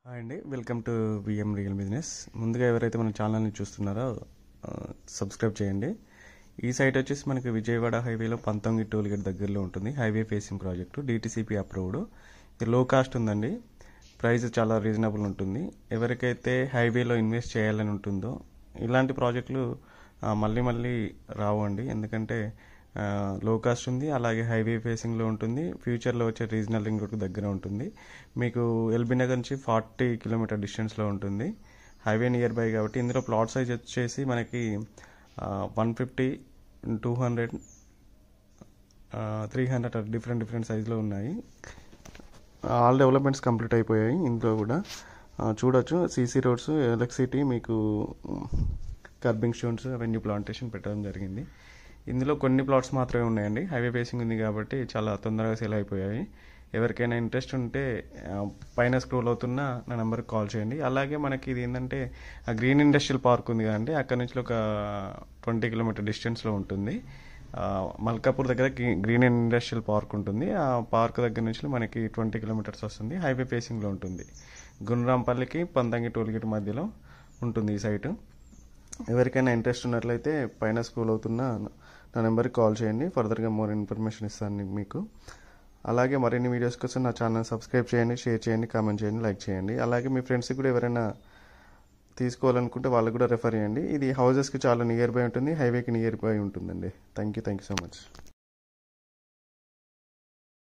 Hi అండి, welcome to VM real business. ముందుగా ఎవరైతే మన ఛానల్ని చూస్తున్నారో సబ్స్క్రైబ్ చేయండి. ఈ సైట్ వచ్చేసి మనకి విజయవాడ హైవేలో పంతంగి టోల్ గేట్ దగ్గరలో ఉంటుంది. Highway facing project, DTCP approved. ఇది లో కాస్ట్ ఉందండి, ప్రైస్ చాలా రీజనబుల్ ఉంటుంది. ఎవరికైతే హైవేలో ఇన్వెస్ట్ చేయాలని ఉంటుందో ఇలాంటి ప్రాజెక్టులు మళ్ళీ మళ్ళీ రావు అండి. ఎందుకంటే లో కాస్ట్ ఉంది, అలాగే హైవే ఫేసింగ్లో ఉంటుంది. ఫ్యూచర్లో వచ్చే రీజనల్ రింగ్ రోడ్కి దగ్గర ఉంటుంది. మీకు ఎల్బీ నగర్ నుంచి 40 కిలోమీటర్ డిస్టెన్స్లో ఉంటుంది. హైవే నియర్ బై కాబట్టి ఇందులో ప్లాట్ సైజ్ వచ్చేసి మనకి 150, 200, 300 డిఫరెంట్ సైజులో ఉన్నాయి. ఆల్ డెవలప్మెంట్స్ కంప్లీట్ అయిపోయాయి. ఇందులో కూడా చూడొచ్చు, సీసీ రోడ్స్, ఎలక్ట్రిసిటీ, మీకు కర్బింగ్ స్టోన్స్, అవెన్యూ ప్లాంటేషన్ పెట్టడం జరిగింది. ఇందులో కొన్ని ప్లాట్స్ మాత్రమే ఉన్నాయండి. హైవే ఫేసింగ్ ఉంది కాబట్టి చాలా తొందరగా సేల్ అయిపోయాయి. ఎవరికైనా ఇంట్రెస్ట్ ఉంటే పైన స్క్రోల్ అవుతున్న నా నెంబర్కి కాల్ చేయండి. అలాగే మనకి ఇది ఏంటంటే గ్రీన్ ఇండస్ట్రియల్ పార్క్ ఉంది కదండి, అక్కడ నుంచి ఒక 20 కిలోమీటర్ డిస్టెన్స్లో ఉంటుంది. మల్కాపూర్ దగ్గర గ్రీన్ ఇండస్ట్రియల్ పార్క్ ఉంటుంది. ఆ పార్క్ దగ్గర నుంచి మనకి 20 కిలోమీటర్స్ వస్తుంది. హైవే ఫేసింగ్లో ఉంటుంది. గుండ్రాంపల్లికి పంతంగి టోల్గేట్ మధ్యలో ఉంటుంది ఈ సైటు. ఎవరికైనా ఇంట్రెస్ట్ ఉన్నట్లయితే పైన స్క్రోల్ అవుతున్న నా నెంబర్కి కాల్ చేయండి. ఫర్దర్గా మోర్ ఇన్ఫర్మేషన్ ఇస్తాను మీకు. అలాగే మరిన్ని వీడియోస్ కోసం నా ఛానల్ సబ్స్క్రైబ్ చేయండి, షేర్ చేయండి, కామెంట్ చేయండి, లైక్ చేయండి. అలాగే మీ ఫ్రెండ్స్కి కూడా ఎవరైనా తీసుకోవాలనుకుంటే వాళ్ళకు కూడా రెఫర్ చేయండి. ఇది హౌజెస్కి చాలా నియర్ బై ఉంటుంది, హైవేకి నియర్ బై ఉంటుందండి. Thank you so much.